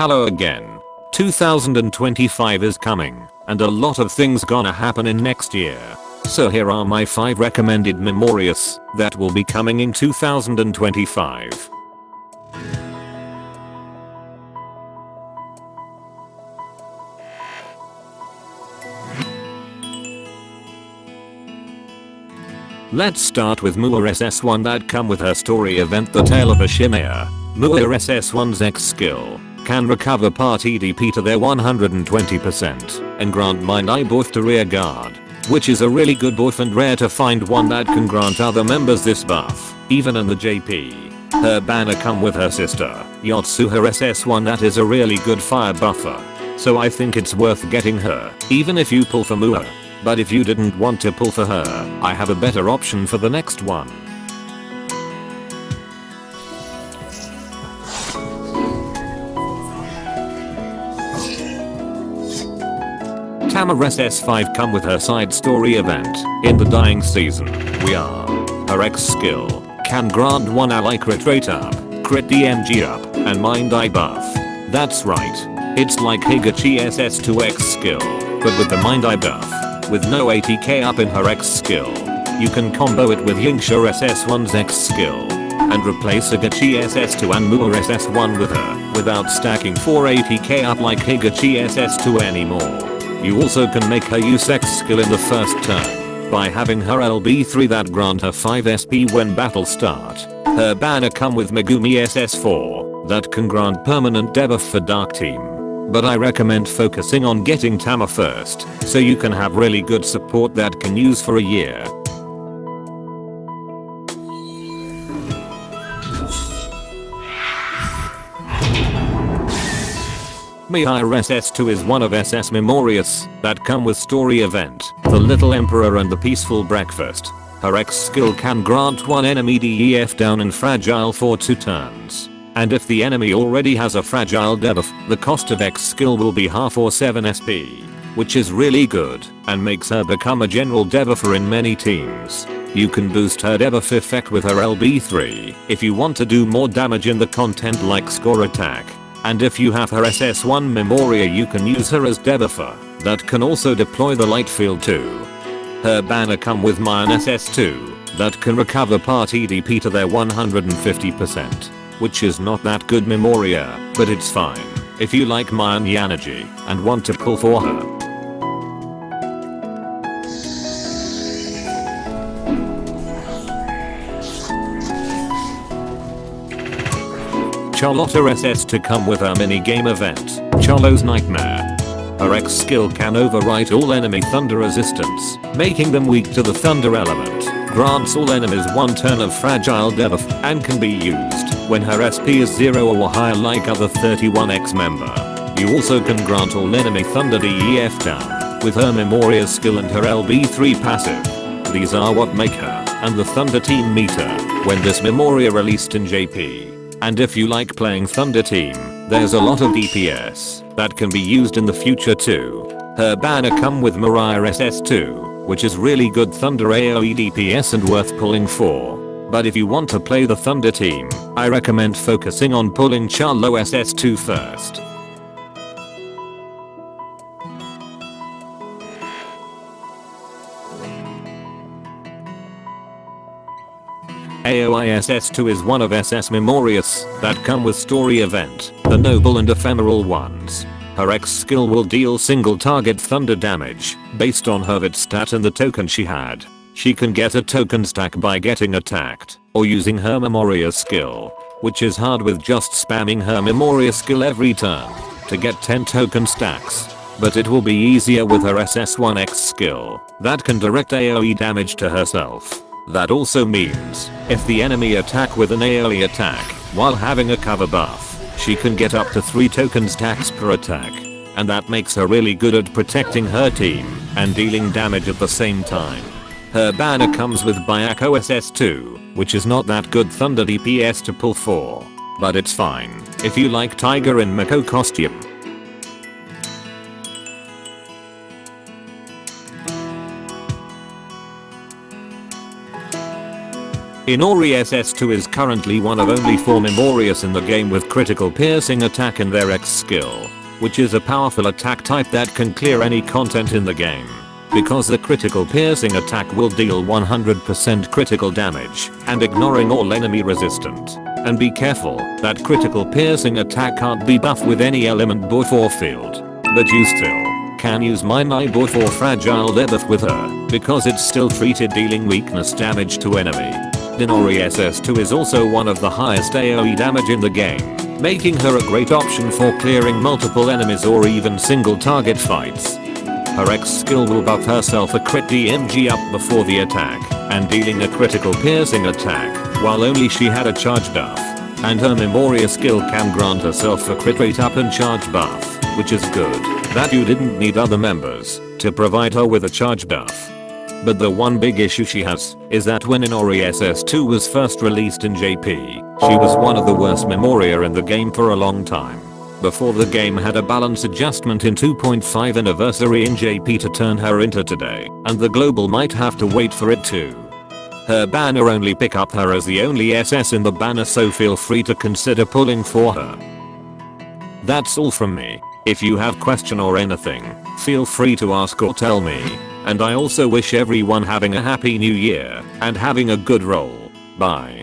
Hello again. 2025 is coming, and a lot of things gonna happen in next year. So here are my 5 recommended Memorias that will be coming in 2025. Let's start with Muaua SS1 that come with her story event The Tale of Ohshima. Muaua SS1's X skill can recover part EDP to their 120% and grant Mind Eye buff to rear guard, which is a really good buff and rare to find one that can grant other members this buff, even in the JP. Her banner come with her sister, Yotsuha SS1 that is a really good fire buffer. So I think it's worth getting her, even if you pull for Muaua. But if you didn't want to pull for her, I have a better option for the next one. Tama SS5 come with her side story event. In the dying season, we are. Her X skill can grant one ally crit rate up, crit DMG up, and Mind Eye buff. That's right. It's like Higachi SS2 X skill, but with the Mind Eye buff. With no ATK up in her X skill, you can combo it with Yingsha SS1's X skill and replace Higachi SS2 and Muaua SS1 with her without stacking 4 ATK up like Higachi SS2 anymore. You also can make her use X skill in the first turn by having her LB3 that grant her 5 SP when battle start. Her banner come with Megumi SS4 that can grant permanent debuff for Dark Team. But I recommend focusing on getting Tama first, so you can have really good support that can use for a year. Miya SS2 is one of SS Memorias that come with story event, The Little Emperor and the Peaceful Breakfast. Her X skill can grant one enemy DEF down and fragile for 2 turns. And if the enemy already has a fragile debuff, the cost of X skill will be half or 7 SP, which is really good and makes her become a general debuffer in many teams. You can boost her debuff effect with her LB3 if you want to do more damage in the content like score attack. And if you have her SS1 Memoria you can use her as debuffer that can also deploy the light field too. Her banner come with Miya SS2 that can recover part EDP to their 150%. Which is not that good Memoria, but it's fine if you like Miya energy and want to pull for her. Charlotta SS2 come with her mini game event, Charlo's Nightmare. Her X skill can overwrite all enemy thunder resistance, making them weak to the thunder element. Grants all enemies 1 turn of fragile debuff and can be used when her SP is 0 or higher like other 31X member. You also can grant all enemy thunder DEF down with her Memoria skill and her LB3 passive. These are what make her and the Thunder Team meter when this Memoria released in JP. And if you like playing Thunder Team, there's a lot of DPS that can be used in the future too. Her banner come with Muaua SS2, which is really good Thunder AoE DPS and worth pulling for. But if you want to play the Thunder Team, I recommend focusing on pulling Charlotta SS2 first. Aoi SS2 is one of SS Memorias that come with story event, the Noble and Ephemeral ones. Her X skill will deal single target thunder damage based on her VIT stat and the token she had. She can get a token stack by getting attacked or using her Memoria skill, which is hard with just spamming her Memoria skill every turn to get 10 token stacks. But it will be easier with her SS1X skill that can direct AoE damage to herself. That also means if the enemy attack with an AoE attack while having a cover buff, she can get up to 3 token stacks per attack. And that makes her really good at protecting her team and dealing damage at the same time. Her banner comes with Byako SS2, which is not that good thunder DPS to pull for. But it's fine if you like Tiger in Mako costume. Inori SS2 is currently one of only 4 Memorias in the game with critical piercing attack in their X skill, which is a powerful attack type that can clear any content in the game. Because the critical piercing attack will deal 100% critical damage and ignoring all enemy resistant. And be careful, that critical piercing attack can't be buffed with any element buff or field. But you still can use Minai buff or fragile debuff with her, because it's still treated dealing weakness damage to enemy. Inori SS2 is also one of the highest AoE damage in the game, making her a great option for clearing multiple enemies or even single target fights. Her X skill will buff herself a crit DMG up before the attack, and dealing a critical piercing attack, while only she had a charge buff. And her Memoria skill can grant herself a crit rate up and charge buff, which is good, that you didn't need other members to provide her with a charge buff. But the one big issue she has is that when Inori SS2 was first released in JP, she was one of the worst Memoria in the game for a long time. Before the game had a balance adjustment in 2.5 anniversary in JP to turn her into today, and the global might have to wait for it too. Her banner only pick up her as the only SS in the banner, so feel free to consider pulling for her. That's all from me. If you have question or anything, feel free to ask or tell me. And I also wish everyone having a happy new year and having a good roll. Bye.